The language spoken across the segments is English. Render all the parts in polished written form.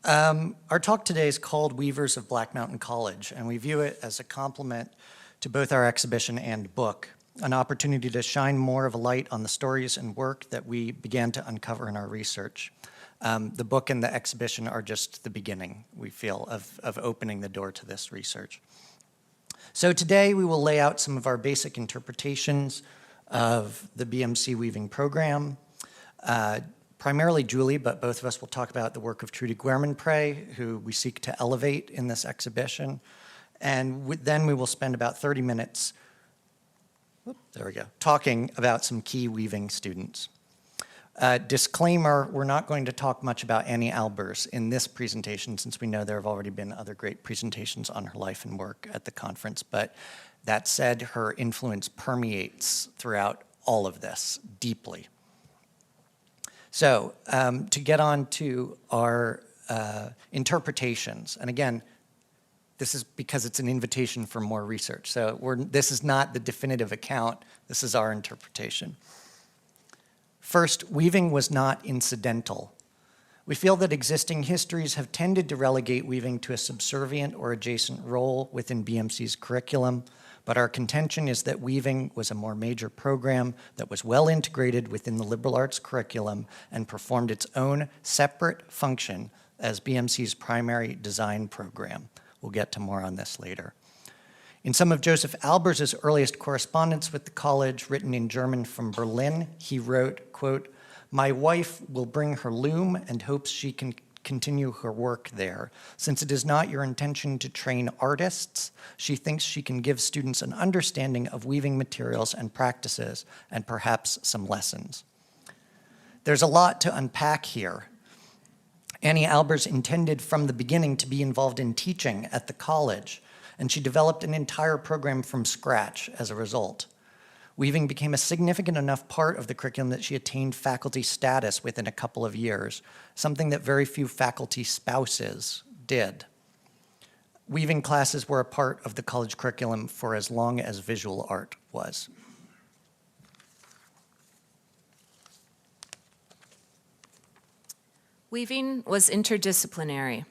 Our talk today is called Weavers of Black Mountain College, and we view it as a complement to both our exhibition and book, an opportunity to shine more of a light on the stories and work that we began to uncover in our research. The book and the exhibition are just the beginning, we feel, of opening the door to this research. So today we will lay out some of our basic interpretations of the BMC weaving program. Primarily Julie, but both of us will talk about the work of Trude Guermonprez, who we seek to elevate in this exhibition. And then we will spend about 30 minutes, talking about some key weaving students. Disclaimer, we're not going to talk much about Anni Albers in this presentation, since we know there have already been other great presentations on her life and work at the conference. But that said, her influence permeates throughout all of this deeply. So to get on to our interpretations, and again, this is because it's an invitation for more research. So this is not the definitive account, this is our interpretation. First, weaving was not incidental. We feel that existing histories have tended to relegate weaving to a subservient or adjacent role within BMC's curriculum, but our contention is that weaving was a more major program that was well integrated within the liberal arts curriculum and performed its own separate function as BMC's primary design program. We'll get to more on this later. In some of Joseph Albers' earliest correspondence with the college, written in German from Berlin, he wrote, quote, "My wife will bring her loom and hopes she can continue her work there. Since it is not your intention to train artists, she thinks she can give students an understanding of weaving materials and practices and perhaps some lessons." There's a lot to unpack here. Anni Albers intended from the beginning to be involved in teaching at the college, and she developed an entire program from scratch as a result. Weaving became a significant enough part of the curriculum that she attained faculty status within a couple of years, something that very few faculty spouses did. Weaving classes were a part of the college curriculum for as long as visual art was. Weaving was interdisciplinary.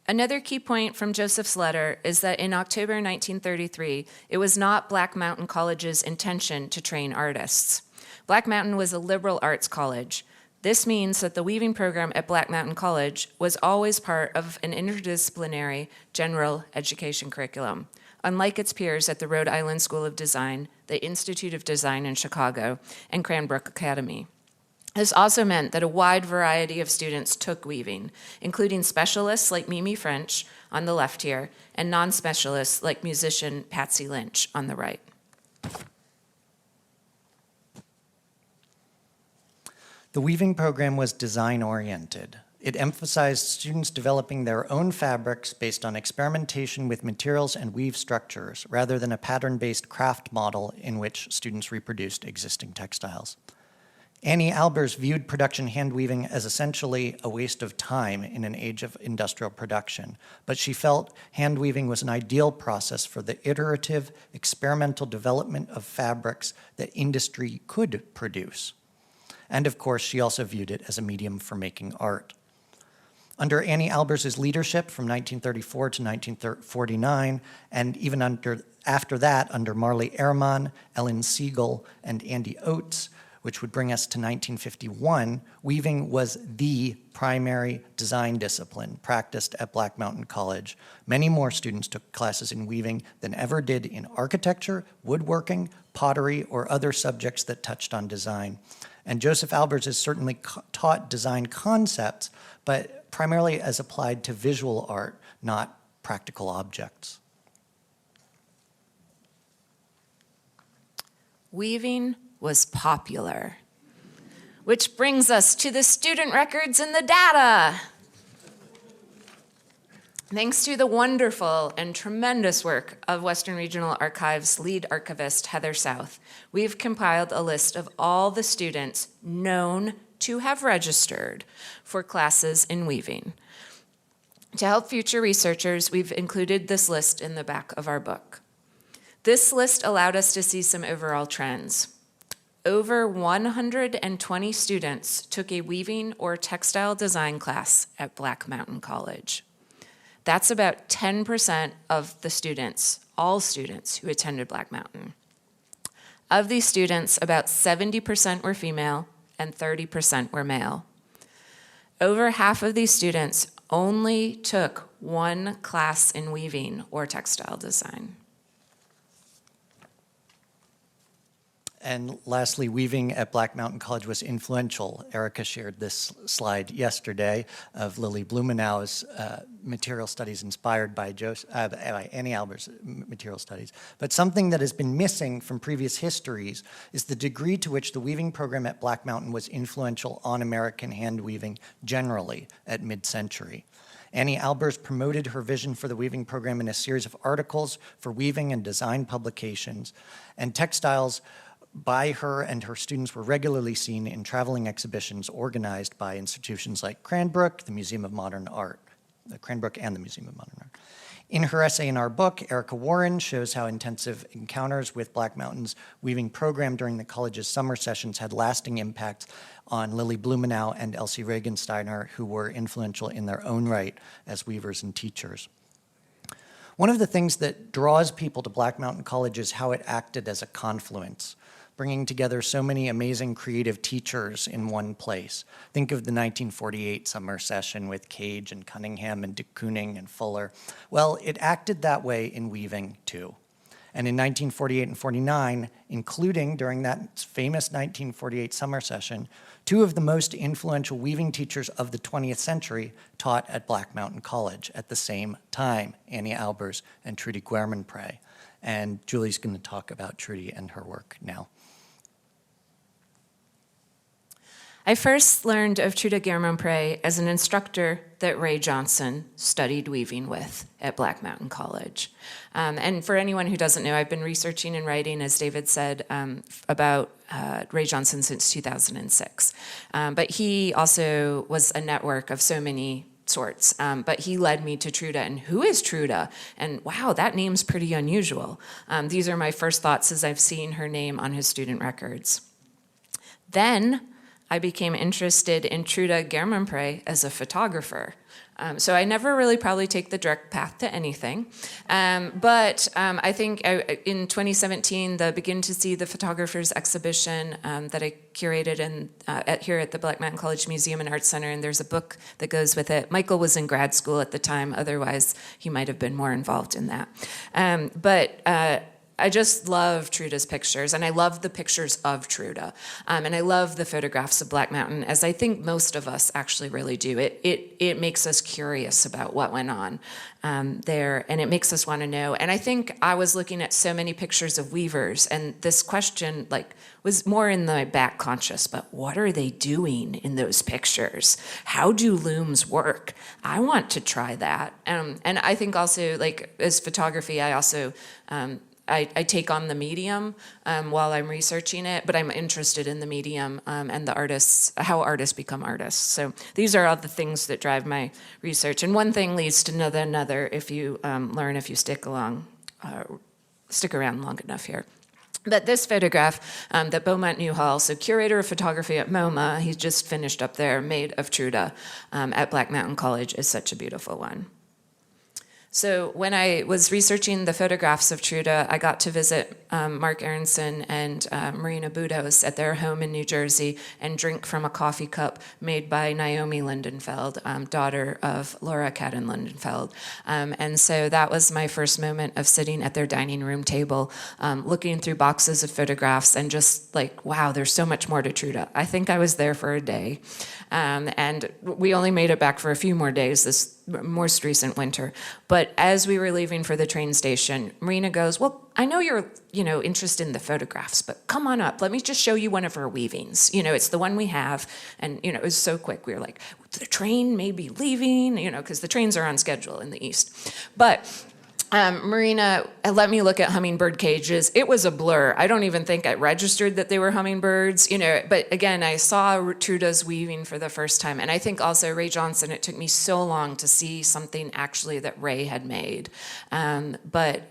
Another key point from Joseph's letter is that in October 1933, it was not Black Mountain College's intention to train artists. Black Mountain was a liberal arts college. This means that the weaving program at Black Mountain College was always part of an interdisciplinary general education curriculum, unlike its peers at the Rhode Island School of Design, the Institute of Design in Chicago, and Cranbrook Academy. This also meant that a wide variety of students took weaving, including specialists like Mimi French on the left here, and non-specialists like musician Patsy Lynch on the right. The weaving program was design-oriented. It emphasized students developing their own fabrics based on experimentation with materials and weave structures, rather than a pattern-based craft model in which students reproduced existing textiles. Anni Albers viewed production hand weaving as essentially a waste of time in an age of industrial production, but she felt hand weaving was an ideal process for the iterative, experimental development of fabrics that industry could produce. And of course, she also viewed it as a medium for making art. Under Anni Albers' leadership from 1934 to 1949, and even after that under Marley Ehrman, Ellen Siegel, and Andy Oates, which would bring us to 1951, weaving was the primary design discipline practiced at Black Mountain College. Many more students took classes in weaving than ever did in architecture, woodworking, pottery, or other subjects that touched on design. And Joseph Albers has certainly taught design concepts, but primarily as applied to visual art, not practical objects. Weaving was popular, which brings us to the student records and the data. Thanks to the wonderful and tremendous work of Western Regional Archives lead archivist Heather South, we've compiled a list of all the students known to have registered for classes in weaving. To help future researchers, we've included this list in the back of our book. This list allowed us to see some overall trends. over 120 students took a weaving or textile design class at Black Mountain College. That's about 10% of the students, all students who attended Black Mountain. Of these students, about 70% were female and 30% were male. Over half of these students only took one class in weaving or textile design. And lastly, weaving at Black Mountain College was influential. Erica shared this slide yesterday of Lily Blumenau's material studies inspired by Anni Albers' material studies. But something that has been missing from previous histories is the degree to which the weaving program at Black Mountain was influential on American hand weaving generally at mid-century. Anni Albers promoted her vision for the weaving program in a series of articles for weaving and design publications, and textiles by her and her students were regularly seen in traveling exhibitions organized by institutions like Cranbrook, the Museum of Modern Art, Cranbrook and the Museum of Modern Art. In her essay in our book, Erica Warren shows how intensive encounters with Black Mountain's weaving program during the college's summer sessions had lasting impacts on Lily Blumenau and Elsie Regensteiner, who were influential in their own right as weavers and teachers. One of the things that draws people to Black Mountain College is how it acted as a confluence, bringing together so many amazing creative teachers in one place. Think of the 1948 summer session with Cage and Cunningham and de Kooning and Fuller. Well, it acted that way in weaving too. And in 1948 and 49, including during that famous 1948 summer session, two of the most influential weaving teachers of the 20th century taught at Black Mountain College at the same time, Anni Albers and Trude Guermonprez. And Julie's going to talk about Trude and her work now. I first learned of Trude Guermonprez as an instructor that Ray Johnson studied weaving with at Black Mountain College. And for anyone who doesn't know, I've been researching and writing, as David said, about Ray Johnson since 2006. But he also was a network of so many sorts. But he led me to Trude, and who is Trude? And wow, that name's pretty unusual. These are my first thoughts as I've seen her name on his student records. Then I became interested in Trude Guermonprez as a photographer. So I never really probably take the direct path to anything. But I think in 2017, the Begin to See the Photographers exhibition that I curated here at the Black Mountain College Museum and Arts Center, and there's a book that goes with it. Michael was in grad school at the time, otherwise he might have been more involved in that. I just love Trude's pictures, and I love the pictures of Trude, and I love the photographs of Black Mountain, as I think most of us actually really do. It makes us curious about what went on there, and it makes us want to know. And I think I was looking at so many pictures of weavers, and this question was more in the back conscious, but what are they doing in those pictures? How do looms work? I want to try that. And I think also, as photography, I also I take on the medium while I'm researching it, but I'm interested in the medium and the artists, how artists become artists. So these are all the things that drive my research. And one thing leads to another if you learn, if you stick around long enough here. But this photograph that Beaumont Newhall, so curator of photography at MoMA, he's just finished up there, made of Trude at Black Mountain College, is such a beautiful one. So when I was researching the photographs of Trude, I got to visit Mark Aronson and Marina Budos at their home in New Jersey and drink from a coffee cup made by Naomi Lindenfeld, daughter of Laura Cadden Lindenfeld. And so that was my first moment of sitting at their dining room table, looking through boxes of photographs and just wow, there's so much more to Trude. I think I was there for a day. And we only made it back for a few more days this most recent winter. But as we were leaving for the train station, Marina goes, well, I know you're, interested in the photographs, but come on up. Let me just show you one of her weavings. It's the one we have. And, it was so quick. We were like, the train may be leaving, because the trains are on schedule in the East. But Marina let me look at hummingbird cages. It was a blur. I don't even think I registered that they were hummingbirds, but again, I saw Trude's weaving for the first time. And I think also Ray Johnson, it took me so long to see something actually that Ray had made. But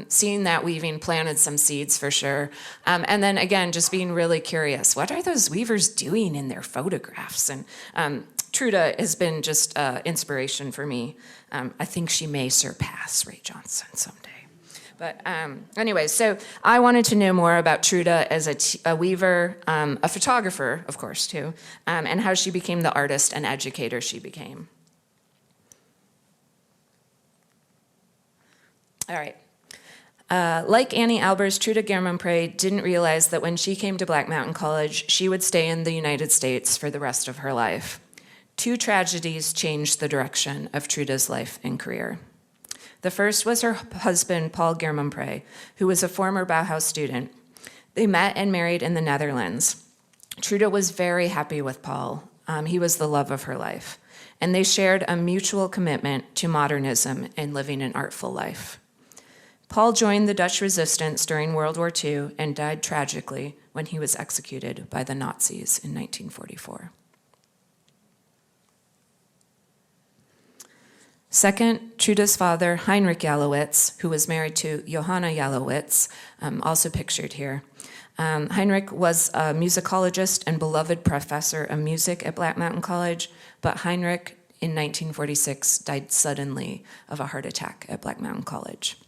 seeing that weaving planted some seeds for sure. And then again, just being really curious, what are those weavers doing in their photographs? And Trude has been just inspiration for me. I think she may surpass Ray Johnson someday. But anyway, so I wanted to know more about Trude as a weaver, a photographer, of course, too, and how she became the artist and educator she became. All right. Like Anni Albers, Trude Guermonprez didn't realize that when she came to Black Mountain College, she would stay in the United States for the rest of her life. 2 tragedies changed the direction of Trude's life and career. The first was her husband, Paul Guermonprez, who was a former Bauhaus student. They met and married in the Netherlands. Trude was very happy with Paul. He was the love of her life. And they shared a mutual commitment to modernism and living an artful life. Paul joined the Dutch resistance during World War II and died tragically when he was executed by the Nazis in 1944. Second, Trude's father, Heinrich Jalowitz, who was married to Johanna Jalowitz, also pictured here. Heinrich was a musicologist and beloved professor of music at Black Mountain College, but Heinrich, in 1946, died suddenly of a heart attack at Black Mountain College.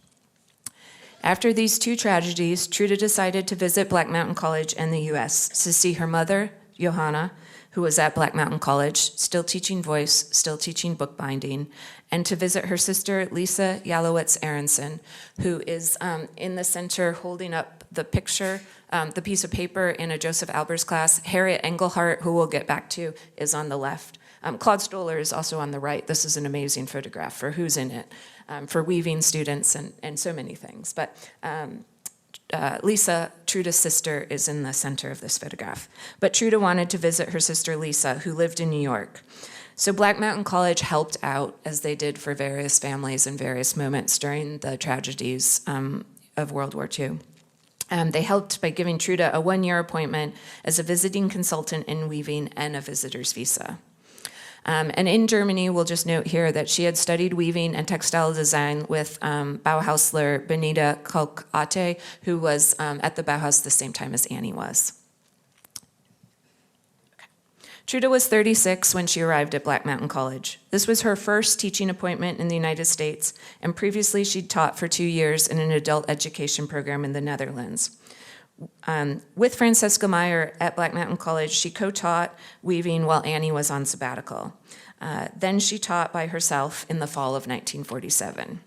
After these 2 tragedies, Trude decided to visit Black Mountain College and the U.S. to see her mother, Johanna, who was at Black Mountain College, still teaching voice, still teaching bookbinding, and to visit her sister, Lisa Jalowitz Aronson, who is in the center holding up the picture, the piece of paper in a Joseph Albers class. Harriet Engelhart, who we'll get back to, is on the left. Claude Stoller is also on the right. This is an amazing photograph for who's in it, for weaving students and so many things. But Lisa, Trude's sister, is in the center of this photograph. But Trude wanted to visit her sister Lisa, who lived in New York. So Black Mountain College helped out, as they did for various families in various moments during the tragedies of World War II. They helped by giving Trude a 1-year appointment as a visiting consultant in weaving and a visitor's visa. And in Germany, we'll just note here that she had studied weaving and textile design with Bauhausler Benita Kolk-Ate, who was at the Bauhaus the same time as Annie was. Okay. Trude was 36 when she arrived at Black Mountain College. This was her first teaching appointment in the United States, and previously she'd taught for 2 years in an adult education program in the Netherlands. With Francesca Meyer at Black Mountain College, she co-taught weaving while Annie was on sabbatical. Then she taught by herself in the fall of 1947.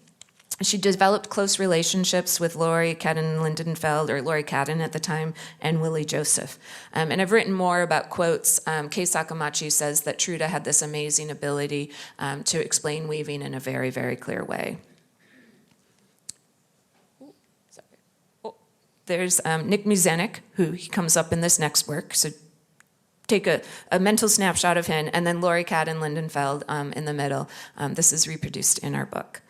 She developed close relationships with Lori Cadden-Lindenfeld, or Lori Cadden at the time, and Willie Joseph. And I've written more about quotes. Kei Sekimachi says that Trude had this amazing ability to explain weaving in a very, very clear way. There's Nick Muzenik, who he comes up in this next work. So take a mental snapshot of him, and then Lori Cadden-Lindenfeld in the middle. This is reproduced in our book.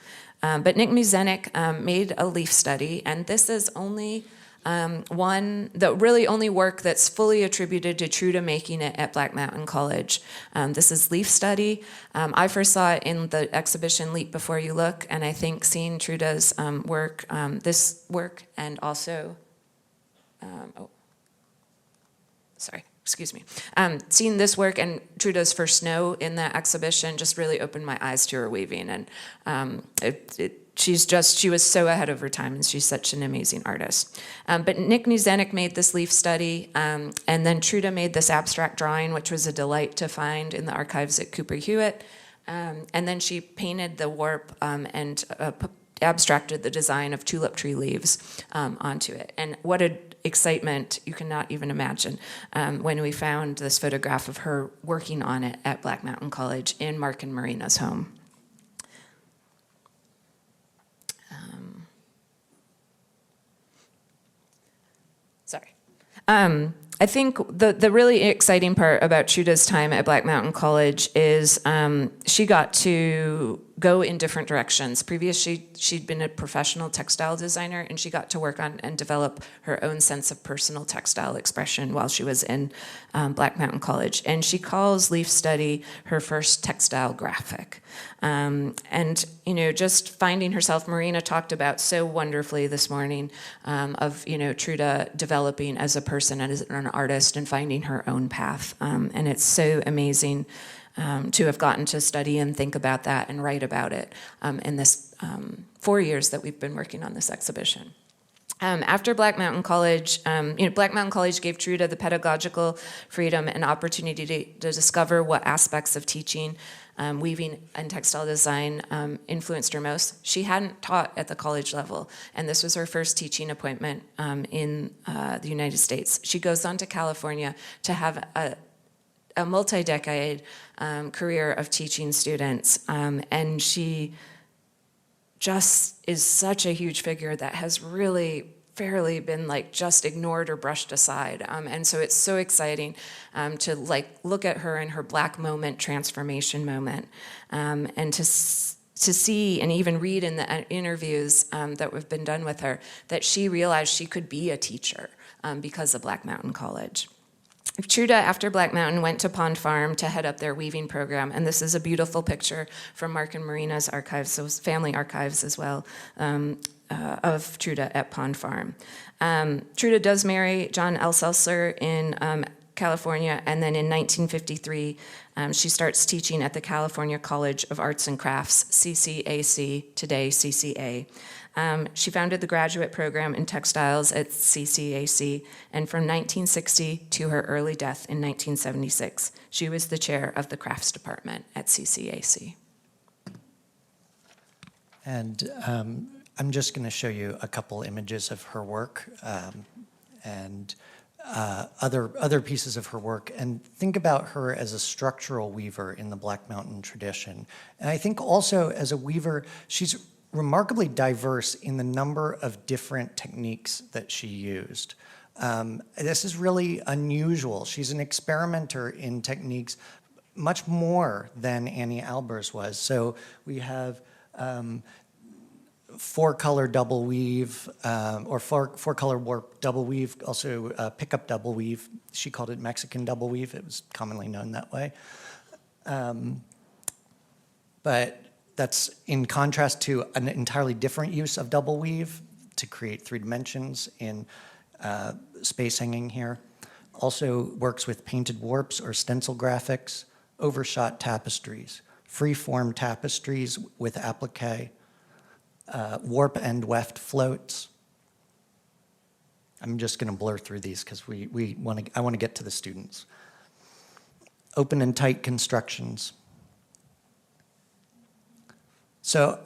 But Nick Muzenik made a leaf study, and this is only the only work that's fully attributed to Trude making it at Black Mountain College. This is leaf study. I first saw it in the exhibition Leap Before You Look, and I think seeing Trude's work, this work, and also, seeing this work and Trude's first snow in that exhibition just really opened my eyes to her weaving, and she was so ahead of her time, and she's such an amazing artist. But Nick Muzenik made this leaf study, and then Trude made this abstract drawing, which was a delight to find in the archives at Cooper Hewitt. And then she painted the warp and abstracted the design of tulip tree leaves onto it. And what an excitement you cannot even imagine when we found this photograph of her working on it at Black Mountain College in Mark and Marina's home. I think the really exciting part about Trude's time at Black Mountain College is she got to go in different directions. Previously, she'd been a professional textile designer, and she got to work on and develop her own sense of personal textile expression while she was in Black Mountain College. And she calls leaf study her first textile graphic. And, you know, just finding herself, Marina talked about so wonderfully this morning of, you know, Trude developing as a person and as an artist and finding her own path. And it's so amazing to have gotten to study and think about that and write about it in this 4 years that we've been working on this exhibition. After Black Mountain College, Black Mountain College gave Trude the pedagogical freedom and opportunity to discover what aspects of teaching, weaving, and textile design influenced her most. She hadn't taught at the college level, and this was her first teaching appointment in the United States. She goes on to California to have a multi-decade career of teaching students, and she just is such a huge figure that has really fairly been like just ignored or brushed aside. And so it's so exciting to like look at her in her Black moment, transformation moment, and to see and even read in the interviews that have been done with her that she realized she could be a teacher because of Black Mountain College. Trude, after Black Mountain, went to Pond Farm to head up their weaving program, and this is a beautiful picture from Mark and Marina's archives, so family archives as well, of Trude at Pond Farm. Trude does marry John Elselser in California, and then in 1953, she starts teaching at the California College of Arts and Crafts, CCAC, today CCA. She founded the graduate program in textiles at CCAC, and from 1960 to her early death in 1976, she was the chair of the crafts department at CCAC. And I'm just going to show you a couple images of her work and other pieces of her work, and think about her as a structural weaver in the Black Mountain tradition. And I think also as a weaver, she's remarkably diverse in the number of different techniques that she used. This is really unusual. She's an experimenter in techniques much more than Anni Albers was. So we have four-color double weave, or four-color warp double weave, also pickup double weave. She called it Mexican double weave. It was commonly known that way. But that's in contrast to an entirely different use of double weave to create 3 dimensions in space hanging here. Also works with painted warps or stencil graphics, overshot tapestries, free-form tapestries with applique, warp and weft floats. I'm just going to blur through these because I want to get to the students. Open and tight constructions. So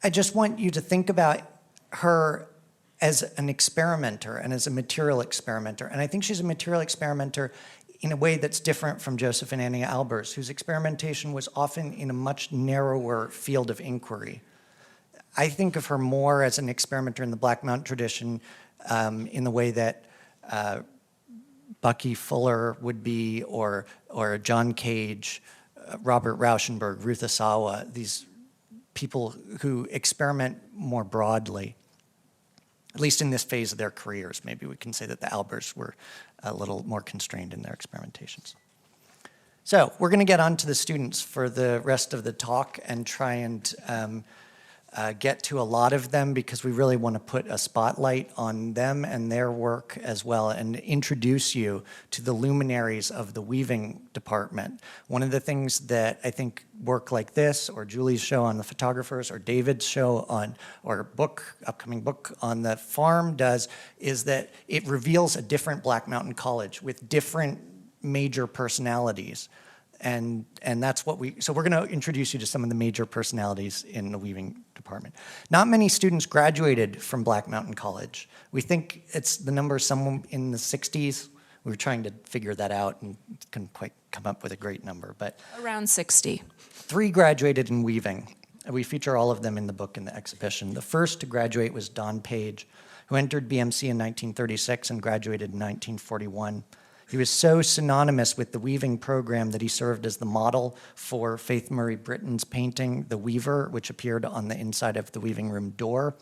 I just want you to think about her as an experimenter and as a material experimenter. And I think she's a material experimenter in a way that's different from Joseph and Anni Albers, whose experimentation was often in a much narrower field of inquiry. I think of her more as an experimenter in the Black Mountain tradition in the way that Bucky Fuller would be, or John Cage, Robert Rauschenberg, Ruth Asawa, these people who experiment more broadly, at least in this phase of their careers. Maybe we can say that the Albers were a little more constrained in their experimentations. So we're going to get on to the students for the rest of the talk and try and get to a lot of them because we really want to put a spotlight on them and their work as well and introduce you to the luminaries of the weaving department. One of the things that I think work like this, or Julie's show on the photographers, or David's show on, or upcoming book on the farm does, is that it reveals a different Black Mountain College with different major personalities. And that's what so we're going to introduce you to some of the major personalities in the weaving department. Not many students graduated from Black Mountain College. We think it's the number somewhere in the 60s. We were trying to figure that out and couldn't quite come up with a great number, but Around 60. 3 graduated in weaving. We feature all of them in the book and the exhibition. The first to graduate was Don Page, who entered BMC in 1936 and graduated in 1941. He was so synonymous with the weaving program that he served as the model for Faith Murray Britton's painting, The Weaver, which appeared on the inside of the weaving room door.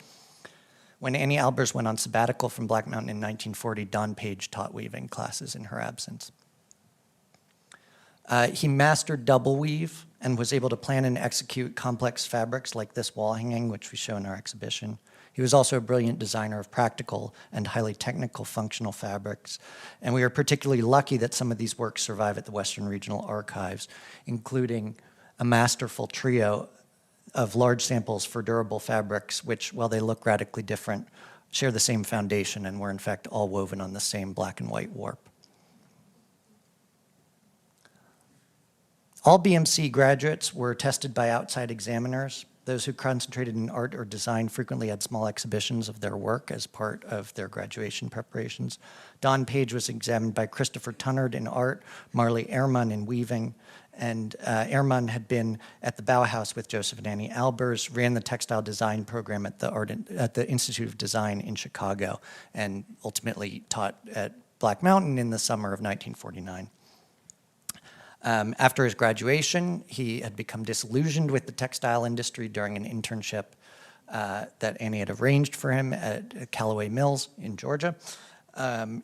When Anni Albers went on sabbatical from Black Mountain in 1940, Don Page taught weaving classes in her absence. He mastered double weave and was able to plan and execute complex fabrics like this wall hanging, which we show in our exhibition. He was also a brilliant designer of practical and highly technical functional fabrics, and we are particularly lucky that some of these works survive at the Western Regional Archives, including a masterful trio of large samples for durable fabrics, which, while they look radically different, share the same foundation and were in fact all woven on the same black and white warp. All BMC graduates were tested by outside examiners. Those who concentrated in art or design frequently had small exhibitions of their work as part of their graduation preparations. Don Page was examined by Christopher Tunnard in art, Marley Ehrman in weaving, and Ehrman had been at the Bauhaus with Joseph and Anni Albers, ran the textile design program at the Institute of Design in Chicago, and ultimately taught at Black Mountain in the summer of 1949. After his graduation, he had become disillusioned with the textile industry during an internship that Annie had arranged for him at Callaway Mills in Georgia.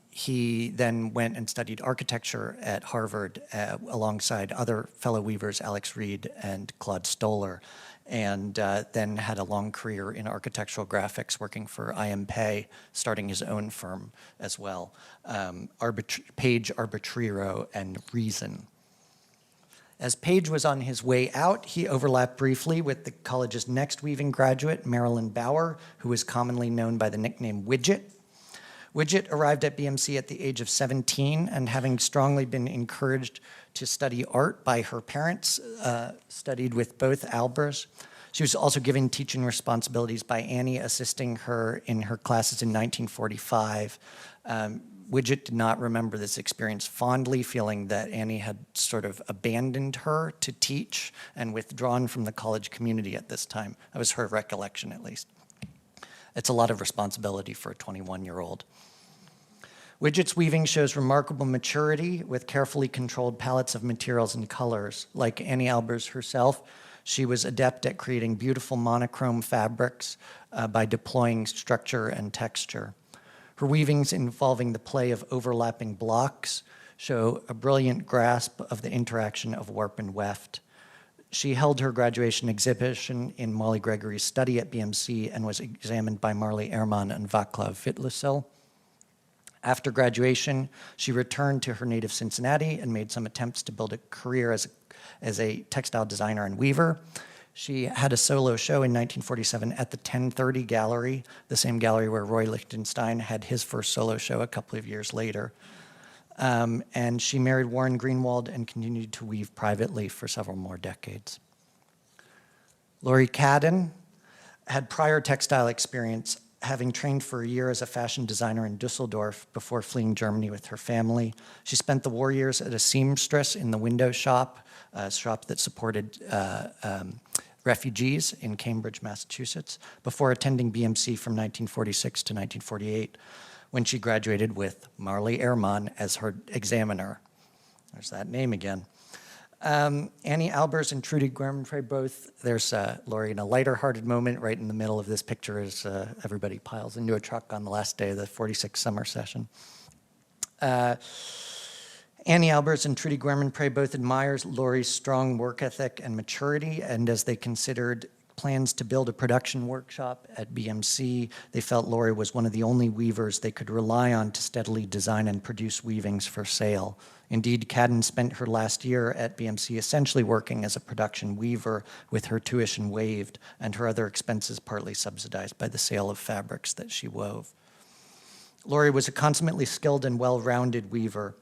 He then went and studied architecture at Harvard alongside other fellow weavers, Alex Reed and Claude Stoller, and then had a long career in architectural graphics working for I.M. Pei, starting his own firm as well, Page Arbitriro and Reason. As Page was on his way out, he overlapped briefly with the college's next weaving graduate, Marilyn Bauer, who was commonly known by the nickname Widget. Widget arrived at BMC at the age of 17, and having strongly been encouraged to study art by her parents, studied with both Albers. She was also given teaching responsibilities by Annie, assisting her in her classes in 1945. Widget did not remember this experience fondly, feeling that Annie had sort of abandoned her to teach and withdrawn from the college community at this time. That was her recollection, at least. It's a lot of responsibility for a 21-year-old. Widget's weaving shows remarkable maturity with carefully controlled palettes of materials and colors. Like Anni Albers herself, she was adept at creating beautiful monochrome fabrics by deploying structure and texture. Her weavings involving the play of overlapping blocks show a brilliant grasp of the interaction of warp and weft. She held her graduation exhibition in Molly Gregory's study at BMC and was examined by Marley Ehrman and Vaclav Vitlusil. After graduation, she returned to her native Cincinnati and made some attempts to build a career as a textile designer and weaver. She had a solo show in 1947 at the 1030 Gallery, the same gallery where Roy Lichtenstein had his first solo show a couple of years later. And she married Warren Greenwald and continued to weave privately for several more decades. Laurie Cadden had prior textile experience, having trained for a year as a fashion designer in Dusseldorf before fleeing Germany with her family. She spent the war years at a seamstress in the window shop, a shop that supported refugees in Cambridge, Massachusetts, before attending BMC from 1946 to 1948, when she graduated with Marley Ehrman as her examiner. There's that name again. Anni Albers and Trude Guermonprez both, there's Laurie in a lighter-hearted moment right in the middle of this picture as everybody piles into a truck on the last day of the 46 summer session. Anni Albers and Trude Guermonprez both admires Laurie's strong work ethic and maturity, and as they considered plans to build a production workshop at BMC, they felt Laurie was one of the only weavers they could rely on to steadily design and produce weavings for sale. Indeed, Cadden spent her last year at BMC essentially working as a production weaver with her tuition waived and her other expenses partly subsidized by the sale of fabrics that she wove. Laurie was a consummately skilled and well-rounded weaver.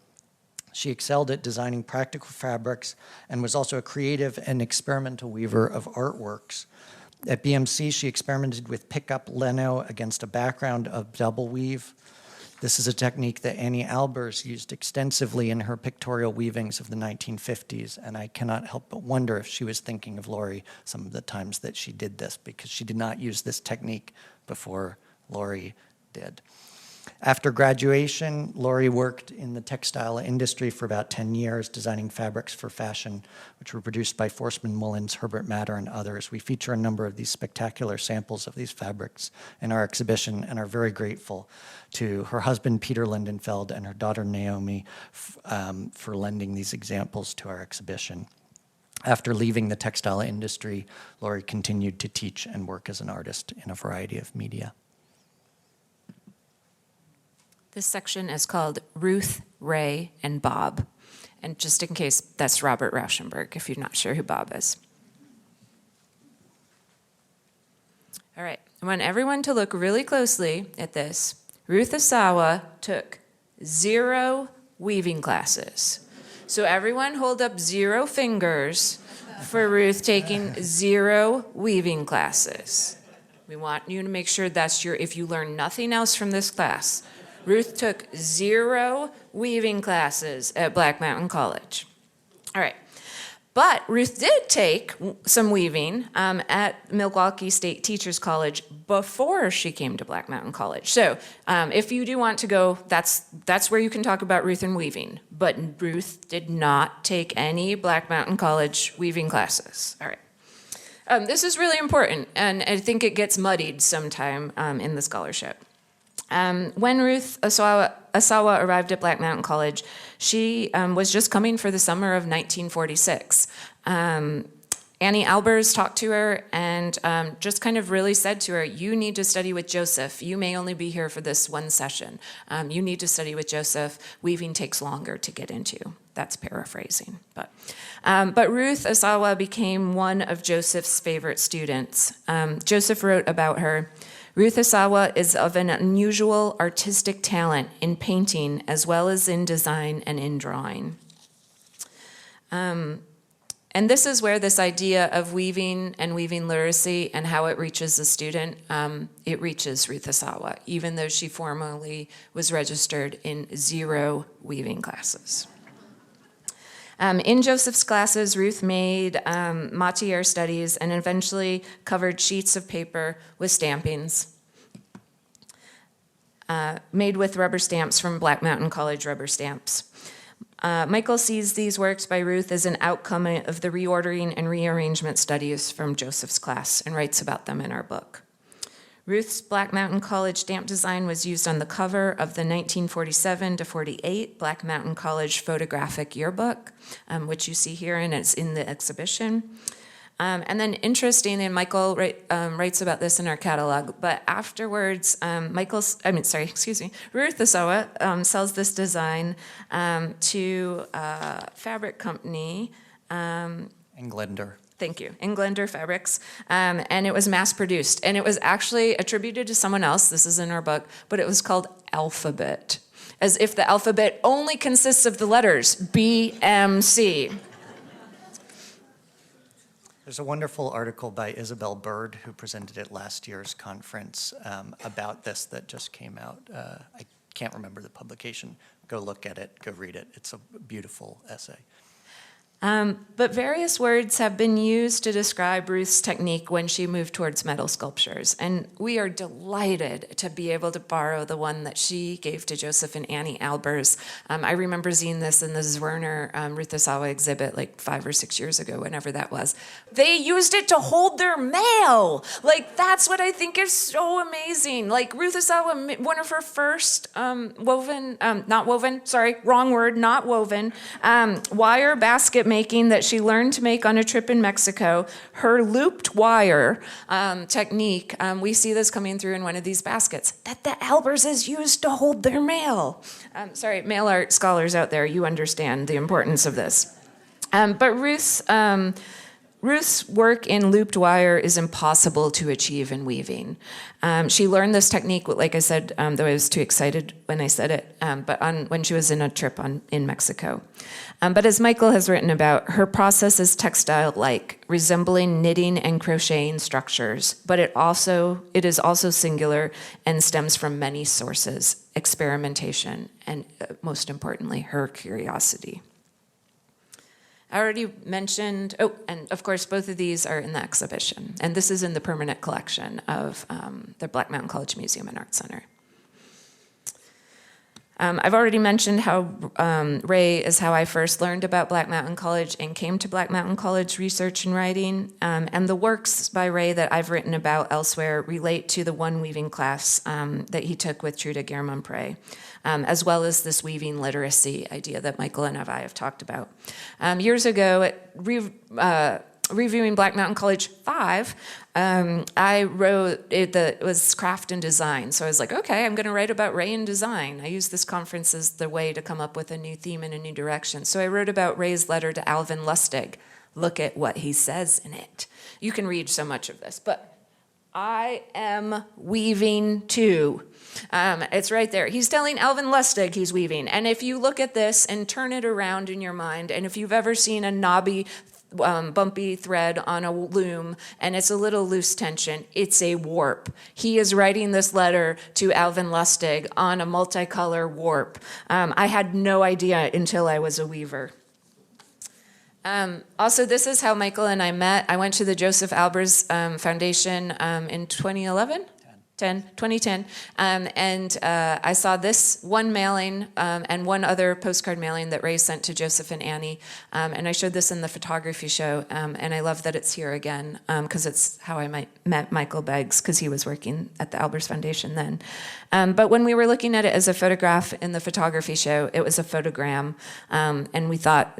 She excelled at designing practical fabrics and was also a creative and experimental weaver of artworks. At BMC, she experimented with pick-up leno against a background of double weave. This is a technique that Anni Albers used extensively in her pictorial weavings of the 1950s, and I cannot help but wonder if she was thinking of Laurie some of the times that she did this, because she did not use this technique before Laurie did. After graduation, Lori worked in the textile industry for about 10 years, designing fabrics for fashion, which were produced by Forsman Mullins, Herbert Matter, and others. We feature a number of these spectacular samples of these fabrics in our exhibition and are very grateful to her husband, Peter Lindenfeld, and her daughter, Naomi, for lending these examples to our exhibition. After leaving the textile industry, Lori continued to teach and work as an artist in a variety of media. This section is called Ruth, Ray, and Bob. And just in case, that's Robert Rauschenberg, if you're not sure who Bob is. All right, I want everyone to look really closely at this. Ruth Asawa took 0 weaving classes. So everyone hold up 0 fingers for Ruth taking 0 weaving classes. We want you to make sure that's if you learn nothing else from this class, Ruth took 0 weaving classes at Black Mountain College. All right. But Ruth did take some weaving at Milwaukee State Teachers College before she came to Black Mountain College. So if you do want to go, that's where you can talk about Ruth and weaving. But Ruth did not take any Black Mountain College weaving classes. All right. This is really important, and I think it gets muddied sometime in the scholarship. When Ruth Asawa arrived at Black Mountain College, she was just coming for the summer of 1946. Anni Albers talked to her and just kind of really said to her, you need to study with Joseph. You may only be here for this one session. You need to study with Joseph. Weaving takes longer to get into. That's paraphrasing. But Ruth Asawa became one of Joseph's favorite students. Joseph wrote about her, Ruth Asawa is of an unusual artistic talent in painting as well as in design and in drawing. And this is where this idea of weaving and weaving literacy and how it reaches the student, it reaches Ruth Asawa, even though she formerly was registered in 0 weaving classes. In Joseph's classes, Ruth made matière studies and eventually covered sheets of paper with stampings made with rubber stamps from Black Mountain College rubber stamps. Michael sees these works by Ruth as an outcome of the reordering and rearrangement studies from Joseph's class and writes about them in our book. Ruth's Black Mountain College stamp design was used on the cover of the 1947 to 48 Black Mountain College photographic yearbook, which you see here, and it's in the exhibition. And then interesting, and Michael writes about this in our catalog, but afterwards, Ruth Asawa sells this design to a fabric company. Englander. Thank you, Englander Fabrics, and it was mass produced, and it was actually attributed to someone else, this is in our book, but it was called Alphabet, as if the alphabet only consists of the letters BMC. There's a wonderful article by Isabel Bird, who presented at last year's conference about this that just came out. I can't remember the publication. Go look at it, go read it. It's a beautiful essay. But various words have been used to describe Ruth's technique when she moved towards metal sculptures, and we are delighted to be able to borrow the one that she gave to Joseph and Anni Albers. I remember seeing this in the Zwerner Ruth Asawa exhibit like 5 or 6 years ago, whenever that was. They used it to hold their mail! Like, that's what I think is so amazing. Like, Ruth Asawa, one of her first wire basket making that she learned to make on a trip in Mexico, her looped wire technique, we see this coming through in one of these baskets, that the Alberses used to hold their mail. Mail art scholars out there, you understand the importance of this. But Ruth's work in looped wire is impossible to achieve in weaving. She learned this technique, like I said, though I was too excited when I said it, when she was in a trip in Mexico. But as Michael has written about, her process is textile-like, resembling knitting and crocheting structures, but it is also singular and stems from many sources, experimentation, and most importantly, her curiosity. I already mentioned, and of course, both of these are in the exhibition. And this is in the permanent collection of the Black Mountain College Museum and Art Center. I've already mentioned how Ray is how I first learned about Black Mountain College and came to Black Mountain College research and writing. And the works by Ray that I've written about elsewhere relate to the one weaving class that he took with Trude Guermonprez, as well as this weaving literacy idea that Michael and I have talked about. Years ago at Reviewing Black Mountain College 5, I wrote, it was craft and design. So I was like, okay, I'm going to write about Ray and design. I use this conference as the way to come up with a new theme and a new direction. So I wrote about Ray's letter to Alvin Lustig. Look at what he says in it. You can read so much of this, but I am weaving too. It's right there. He's telling Alvin Lustig he's weaving. And if you look at this and turn it around in your mind, and if you've ever seen a knobby bumpy thread on a loom and it's a little loose tension, it's a warp. He is writing this letter to Alvin Lustig on a multicolor warp. I had no idea until I was a weaver. Also, this is how Michael and I met. I went to the Joseph Albers Foundation in 2010, and I saw this one mailing and one other postcard mailing that Ray sent to Joseph and Annie, and I showed this in the photography show, and I love that it's here again, because it's how I met Michael Beggs, because he was working at the Albers Foundation then. But when we were looking at it as a photograph in the photography show, it was a photogram, and we thought,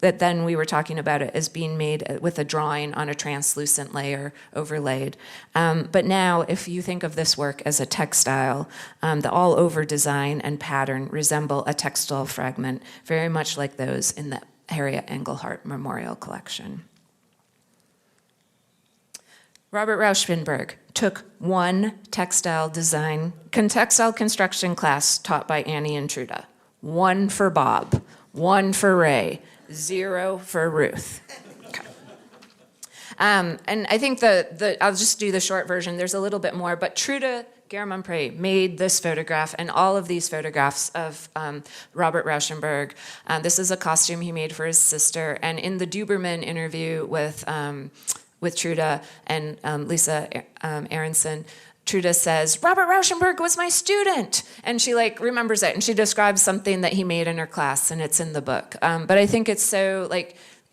that then we were talking about it as being made with a drawing on a translucent layer overlaid. But now, if you think of this work as a textile, the all-over design and pattern resemble a textile fragment, very much like those in the Harriet Engelhart Memorial Collection. Robert Rauschenberg took one textile construction class taught by Annie and Trude. One for Bob, one for Ray, 0 for Ruth. Okay. And I think I'll just do the short version. There's a little bit more, but Trude Guermonprez made this photograph and all of these photographs of Robert Rauschenberg. This is a costume he made for his sister. And in the Duberman interview with Trude and Lisa Aronson, Trude says, Robert Rauschenberg was my student. And she remembers it, and she describes something that he made in her class, and it's in the book. But I think it's so,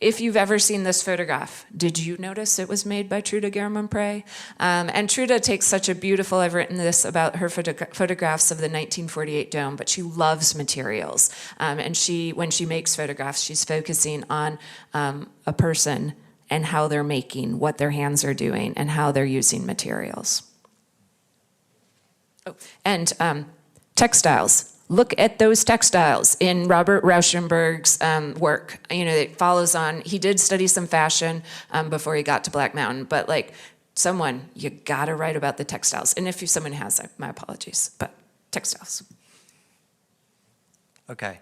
if you've ever seen this photograph, did you notice it was made by Trude Guermonprez? And Trude takes such a beautiful, I've written this about her photographs of the 1948 dome, but she loves materials. And when she makes photographs, she's focusing on a person and how they're making, what their hands are doing, and how they're using materials. Oh, and textiles. Look at those textiles in Robert Rauschenberg's work. It follows on. He did study some fashion before he got to Black Mountain, but you gotta write about the textiles. And if someone has, my apologies, but textiles. Okay.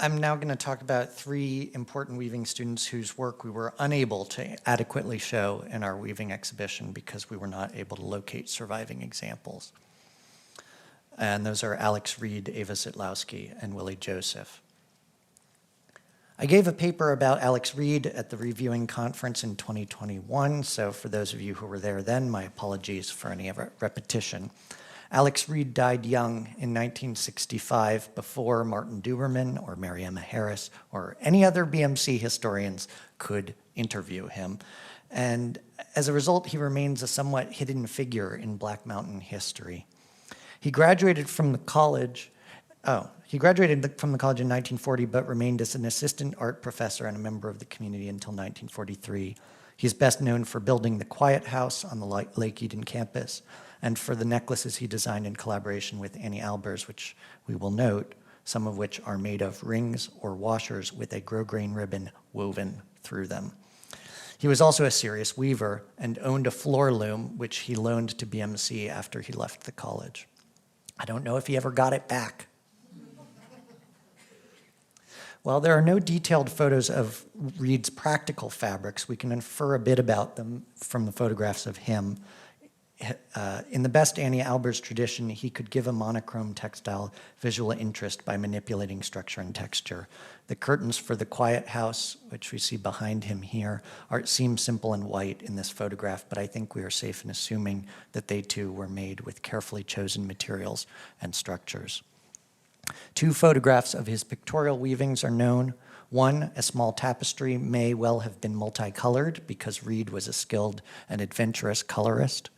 I'm now going to talk about 3 important weaving students whose work we were unable to adequately show in our weaving exhibition because we were not able to locate surviving examples. And those are Alex Reed, Ava Zitlowski, and Willie Joseph. I gave a paper about Alex Reed at the Reviewing Conference in 2021, so for those of you who were there then, my apologies for any repetition. Alex Reed died young in 1965 before Martin Duberman or Mary Emma Harris or any other BMC historians could interview him. And as a result, he remains a somewhat hidden figure in Black Mountain history. He graduated from the college in 1940, but remained as an assistant art professor and a member of the community until 1943. He's best known for building the Quiet House on the Lake Eden campus and for the necklaces he designed in collaboration with Anni Albers, which we will note, some of which are made of rings or washers with a grosgrain ribbon woven through them. He was also a serious weaver and owned a floor loom, which he loaned to BMC after he left the college. I don't know if he ever got it back. While there are no detailed photos of Reed's practical fabrics, we can infer a bit about them from the photographs of him. In the best Anni Albers tradition, he could give a monochrome textile visual interest by manipulating structure and texture. The curtains for the Quiet House, which we see behind him here, seem simple and white in this photograph, but I think we are safe in assuming that they too were made with carefully chosen materials and structures. 2 photographs of his pictorial weavings are known. One, a small tapestry, may well have been multicolored because Reed was a skilled and adventurous colorist.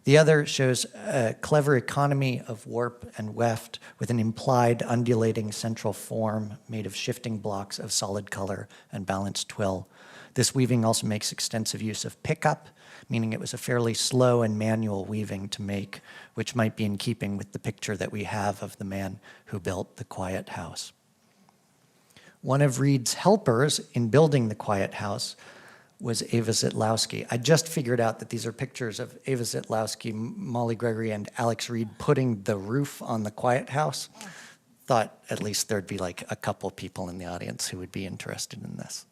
The other shows a clever economy of warp and weft with an implied undulating central form made of shifting blocks of solid color and balanced twill. This weaving also makes extensive use of pickup, meaning it was a fairly slow and manual weaving to make, which might be in keeping with the picture that we have of the man who built the quiet house. One of Reed's helpers in building the quiet house was Ava Zitlowski. I just figured out that these are pictures of Ava Zitlowski, Molly Gregory, and Alex Reed putting the roof on the quiet house. Thought at least there'd be like a couple people in the audience who would be interested in this.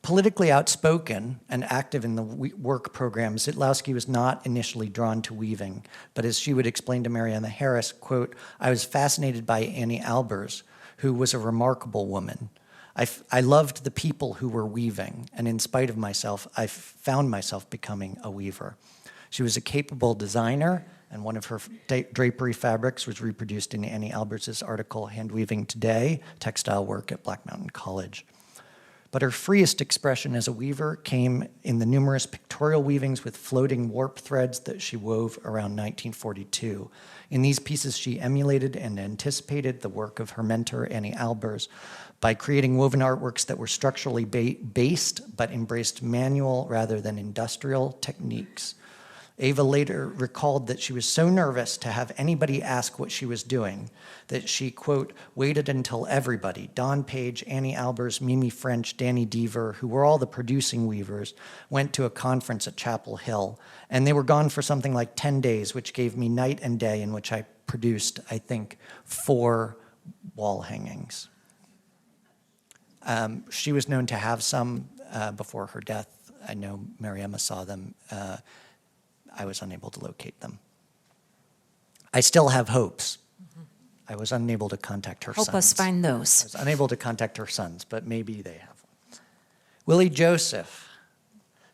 Politically outspoken and active in the work program, Zitlowski was not initially drawn to weaving, but as she would explain to Mariana Harris, quote, "I was fascinated by Anni Albers, who was a remarkable woman. I loved the people who were weaving, and in spite of myself, I found myself becoming a weaver. She was a capable designer, and one of her drapery fabrics was reproduced in Anni Albers' article, Hand Weaving Today, Textile Work at Black Mountain College. But her freest expression as a weaver came in the numerous pictorial weavings with floating warp threads that she wove around 1942. In these pieces, she emulated and anticipated the work of her mentor, Anni Albers, by creating woven artworks that were structurally based but embraced manual rather than industrial techniques. Ava later recalled that she was so nervous to have anybody ask what she was doing that she, quote, waited until everybody, Don Page, Anni Albers, Mimi French, Danny Deaver, who were all the producing weavers, went to a conference at Chapel Hill. And they were gone for something like 10 days, which gave me night and day in which I produced, I think, 4 wall hangings. She was known to have some before her death. I know Mariama saw them. I was unable to locate them. I still have hopes. I was unable to contact her sons. Help us find those. I was unable to contact her sons, but maybe they have one. Willie Joseph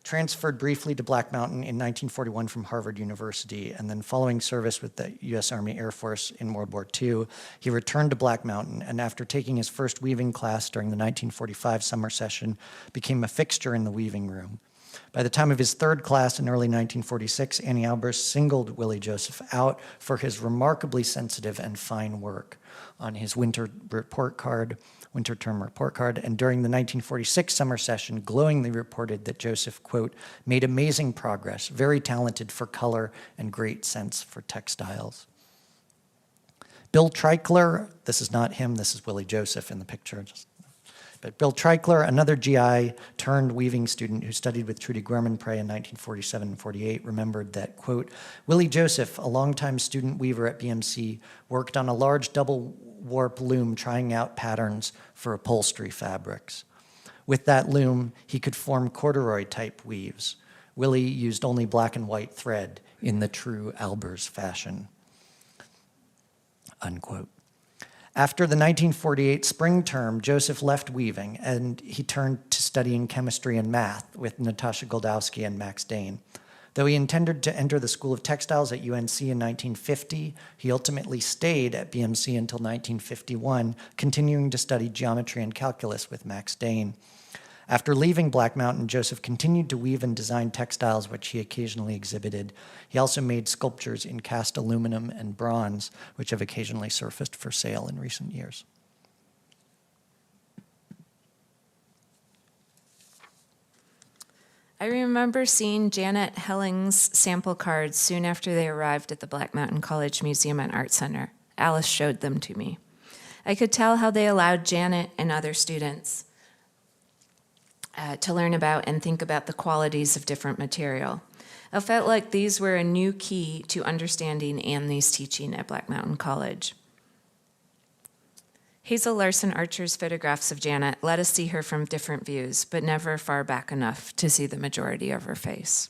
transferred briefly to Black Mountain in 1941 from Harvard University, and then following service with the U.S. Army Air Force in World War II, he returned to Black Mountain, and after taking his first weaving class during the 1945 summer session, became a fixture in the weaving room. By the time of his 3rd class in early 1946, Anni Albers singled Willie Joseph out for his remarkably sensitive and fine work on his winter term report card, and during the 1946 summer session, glowingly reported that Joseph, quote, made amazing progress, very talented for color and great sense for textiles. Bill Treichler, this is not him, this is Willie Joseph in the picture, but Bill Treichler, another GI turned weaving student who studied with Trude Guermonprez in 1947 and 48, remembered that, quote, Willie Joseph, a longtime student weaver at BMC, worked on a large double warp loom trying out patterns for upholstery fabrics. With that loom, he could form corduroy type weaves. Willie used only black and white thread in the true Albers fashion, unquote. After the 1948 spring term, Joseph left weaving, and he turned to studying chemistry and math with Natasha Goldowski and Max Dane. Though he intended to enter the School of Textiles at UNC in 1950, he ultimately stayed at BMC until 1951, continuing to study geometry and calculus with Max Dane. After leaving Black Mountain, Joseph continued to weave and design textiles, which he occasionally exhibited. He also made sculptures in cast aluminum and bronze, which have occasionally surfaced for sale in recent years. I remember seeing Janet Helling's sample cards soon after they arrived at the Black Mountain College Museum and Art Center. Alice showed them to me. I could tell how they allowed Janet and other students to learn about and think about the qualities of different material. I felt like these were a new key to understanding Anni's teaching at Black Mountain College. Hazel Larson Archer's photographs of Janet let us see her from different views, but never far back enough to see the majority of her face.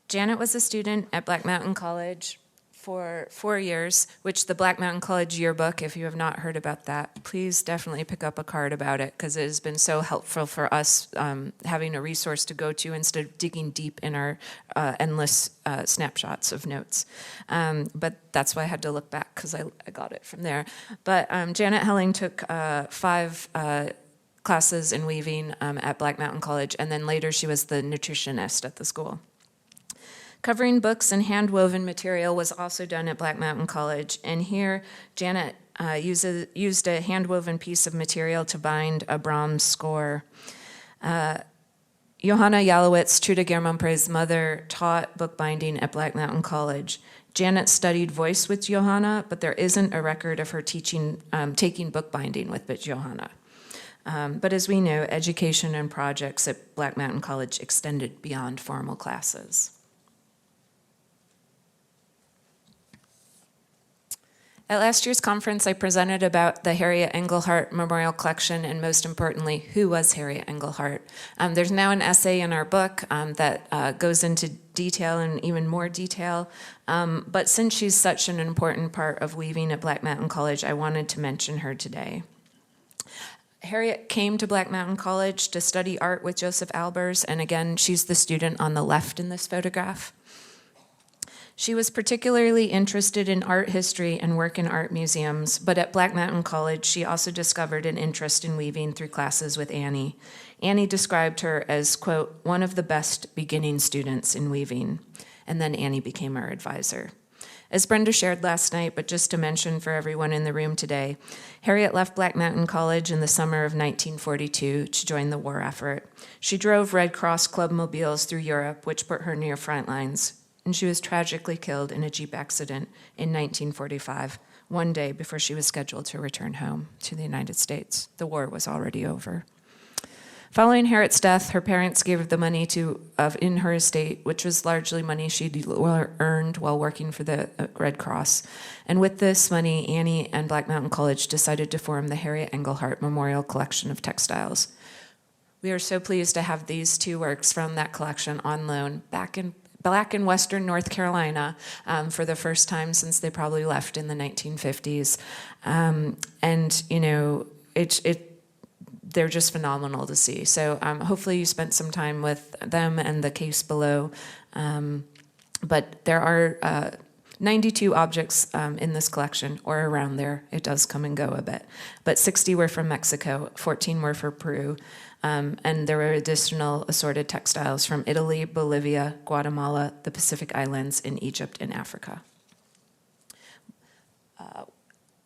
Janet was a student at Black Mountain College for 4 years, which the Black Mountain College yearbook, if you have not heard about that, please definitely pick up a card about it, because it has been so helpful for us having a resource to go to instead of digging deep in our endless snapshots of notes. But that's why I had to look back, because I got it from there. But Janet Helling took 5 classes in weaving at Black Mountain College, and then later she was the nutritionist at the school. Covering books and hand-woven material was also done at Black Mountain College, and here Janet used a hand-woven piece of material to bind a Brahms score. Johanna Jalowitz, Trude Guermonprez's mother, taught bookbinding at Black Mountain College. Janet studied voice with Johanna, but there isn't a record of her taking bookbinding with Johanna. But as we know, education and projects at Black Mountain College extended beyond formal classes. At last year's conference, I presented about the Harriet Engelhart Memorial Collection, and most importantly, who was Harriet Engelhart. There's now an essay in our book that goes into detail and even more detail. But since she's such an important part of weaving at Black Mountain College, I wanted to mention her today. Harriet came to Black Mountain College to study art with Joseph Albers, and again, she's the student on the left in this photograph. She was particularly interested in art history and work in art museums, but at Black Mountain College, she also discovered an interest in weaving through classes with Annie. Annie described her as, quote, one of the best beginning students in weaving, and then Annie became her advisor. As Brenda shared last night, but just to mention for everyone in the room today, Harriet left Black Mountain College in the summer of 1942 to join the war effort. She drove Red Cross Club mobiles through Europe, which put her near front lines, and she was tragically killed in a Jeep accident in 1945, one day before she was scheduled to return home to the United States. The war was already over. Following Harriet's death, her parents gave her the money in her estate, which was largely money she'd earned while working for the Red Cross. And with this money, Annie and Black Mountain College decided to form the Harriet Engelhart Memorial Collection of Textiles. We are so pleased to have these 2 works from that collection on loan back in Western North Carolina for the first time since they probably left in the 1950s. And, you know, they're just phenomenal to see. So hopefully you spent some time with them and the case below. But there are 92 objects in this collection, or around there. It does come and go a bit. But 60 were from Mexico, 14 were from Peru, and there were additional assorted textiles from Italy, Bolivia, Guatemala, the Pacific Islands, and Egypt and Africa.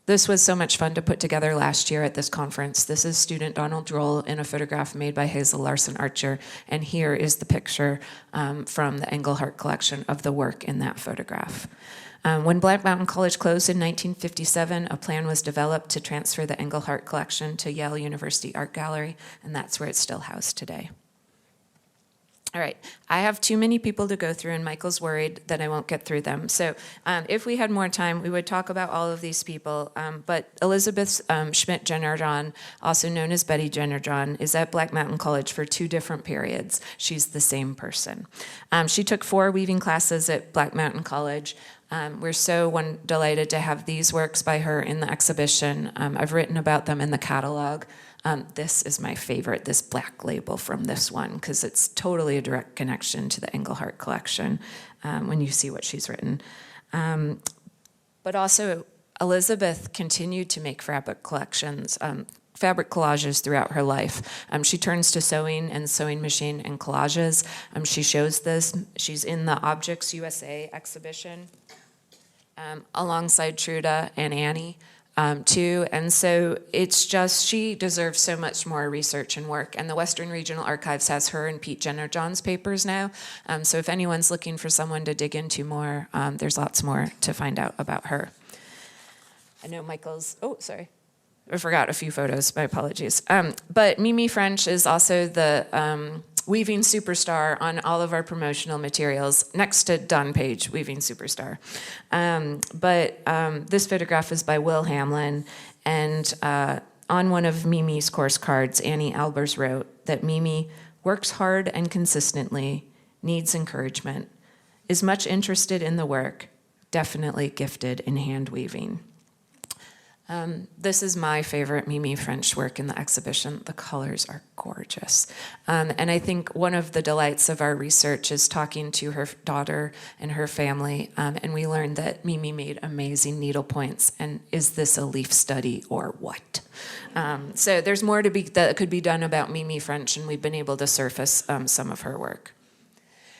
This was so much fun to put together last year at this conference. This is student Donald Droll in a photograph made by Hazel Larson Archer, and here is the picture from the Engelhart collection of the work in that photograph. When Black Mountain College closed in 1957, a plan was developed to transfer the Engelhart collection to Yale University Art Gallery, and that's where it's still housed today. All right, I have too many people to go through, and Michael's worried that I won't get through them. So if we had more time, we would talk about all of these people. But Elizabeth Schmidt-Jenner-John, also known as Betty Jenner-John, is at Black Mountain College for 2 different periods. She's the same person. She took 4 weaving classes at Black Mountain College. We're so delighted to have these works by her in the exhibition. I've written about them in the catalog. This is my favorite, this black label from this one, because it's totally a direct connection to the Engelhart collection when you see what she's written. But also, Elizabeth continued to make fabric collections, fabric collages throughout her life. She turns to sewing and sewing machine and collages. She shows this. She's in the Objects USA exhibition alongside Trude and Annie. Too, and so it's just, she deserves so much more research and work, and the Western Regional Archives has her and Pete Jenner-John's papers now, so if anyone's looking for someone to dig into more, there's lots more to find out about her. I know Michael's, I forgot a few photos, my apologies. But Mimi French is also the weaving superstar on all of our promotional materials, next to Don Page, weaving superstar. But this photograph is by Will Hamlin, and on one of Mimi's course cards, Anni Albers wrote that Mimi works hard and consistently, needs encouragement, is much interested in the work, definitely gifted in hand weaving. This is my favorite Mimi French work in the exhibition. The colors are gorgeous. And I think one of the delights of our research is talking to her daughter and her family, and we learned that Mimi made amazing needle points, and is this a leaf study or what? So there's more that could be done about Mimi French, and we've been able to surface some of her work.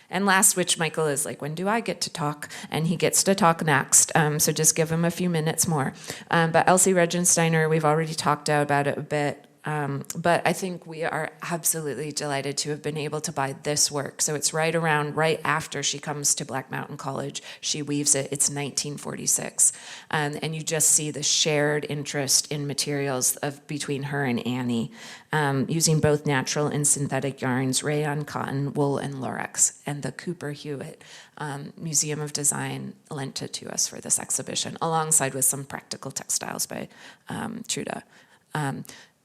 And last, which Michael is like, when do I get to talk? And he gets to talk next, so just give him a few minutes more. But Elsie Regensteiner, we've already talked about it a bit. But I think we are absolutely delighted to have been able to buy this work. So it's right after she comes to Black Mountain College. She weaves it. It's 1946. And you just see the shared interest in materials between her and Annie, using both natural and synthetic yarns, rayon, cotton, wool, and lurex. And the Cooper Hewitt Museum of Design lent it to us for this exhibition, alongside with some practical textiles by Trude.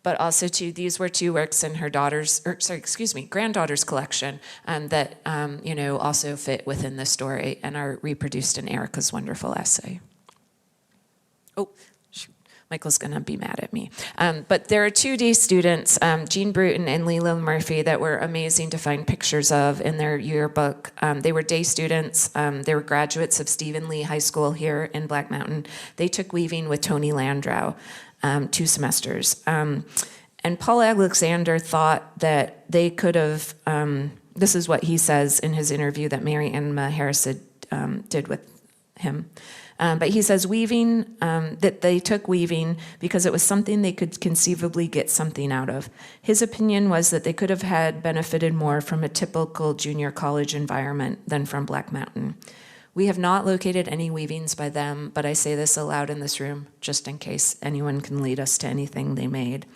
But also, too, these were two works in her granddaughter's collection that, also fit within the story and are reproduced in Erica's wonderful essay. Oh, shoot. Michael's going to be mad at me. But there are 2D students, Jean Bruton and Leila Murphy, that were amazing to find pictures of in their yearbook. They were day students. They were graduates of Stephen Lee High School here in Black Mountain. They took weaving with Tony Landau. 2 semesters. And Paul Alexander thought that they could have, this is what he says in his interview that Mary Ann Harris did with him. But he says that they took weaving because it was something they could conceivably get something out of. His opinion was that they could have had benefited more from a typical junior college environment than from Black Mountain. We have not located any weavings by them, but I say this aloud in this room, just in case anyone can lead us to anything they made.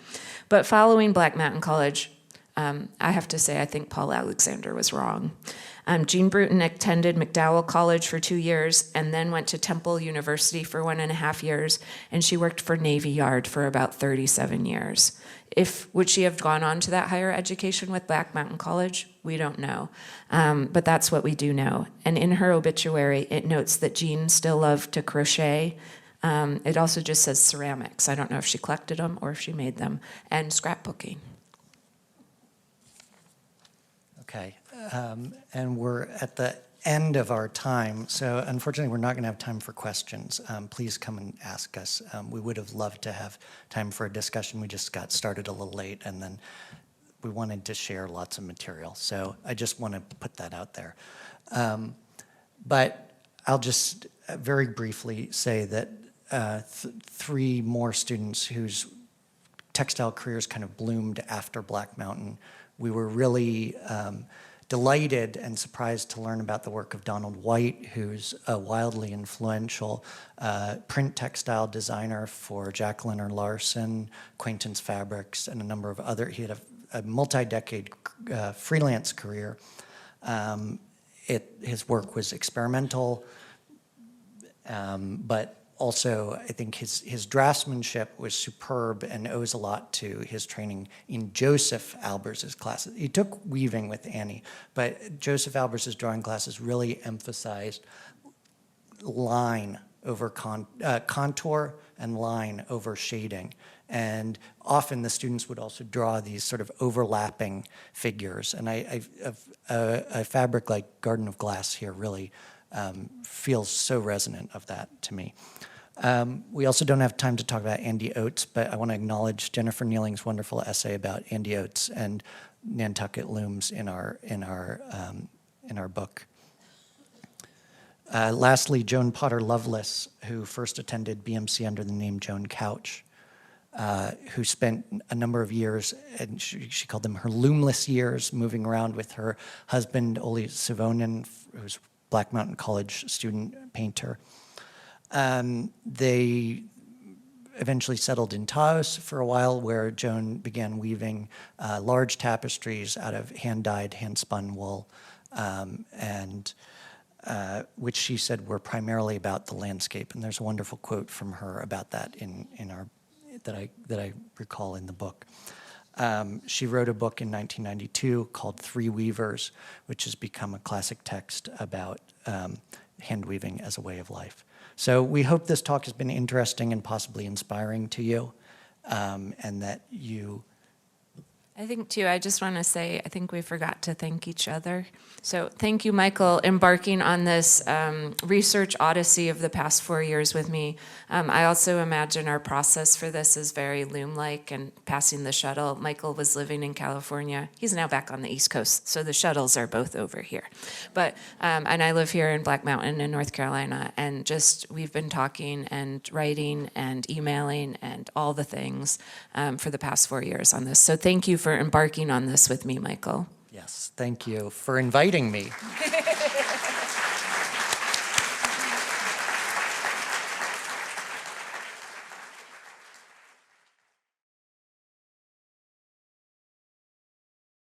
But following Black Mountain College, I have to say I think Paul Alexander was wrong. Jean Bruton attended McDowell College for 2 years and then went to Temple University for 1.5 years, and she worked for Navy Yard for about 37 years. Would she have gone on to that higher education with Black Mountain College? We don't know. But that's what we do know. And in her obituary, it notes that Jean still loved to crochet. It also just says ceramics. I don't know if she collected them or if she made them. And scrapbooking. Okay. And we're at the end of our time, so unfortunately we're not going to have time for questions. Please come and ask us. We would have loved to have time for a discussion. We just got started a little late, and then we wanted to share lots of material. So I just want to put that out there. But I'll just very briefly say that 3 more students whose textile careers kind of bloomed after Black Mountain, we were really delighted and surprised to learn about the work of Donald White, who's a wildly influential print textile designer for Jacqueline R. Larson, Quaintance Fabrics, and a number of other. He had a multi-decade freelance career. His work was experimental, but also, I think his draftsmanship was superb and owes a lot to his training in Joseph Albers' classes. He took weaving with Annie, but Joseph Albers' drawing classes really emphasized line over contour and line over shading. And often the students would also draw these sort of overlapping figures. And a fabric like Garden of Glass here really feels so resonant of that to me. We also don't have time to talk about Andy Oates, but I want to acknowledge Jennifer Nealing's wonderful essay about Andy Oates and Nantucket looms in our book. Lastly, Joan Potter Lovelace, who first attended BMC under the name Joan Couch, who spent a number of years, and she called them her loomless years, moving around with her husband, Oli Savonen, who's a Black Mountain College student painter. They eventually settled in Taos for a while, where Joan began weaving large tapestries out of hand-dyed, hand-spun wool, and which she said were primarily about the landscape. And there's a wonderful quote from her about that that I recall in the book. She wrote a book in 1992 called 3 Weavers, which has become a classic text about hand weaving as a way of life. So we hope this talk has been interesting and possibly inspiring to you, and that you... I think, too, I just want to say, I think we forgot to thank each other. So thank you, Michael, embarking on this research odyssey of the past 4 years with me. I also imagine our process for this is very loom-like and passing the shuttle. Michael was living in California. He's now back on the East Coast, so the shuttles are both over here. But and I live here in Black Mountain in North Carolina, and just we've been talking and writing and emailing and all the things for the past 4 years on this. So thank you for embarking on this with me, Michael. Yes, thank you for inviting me.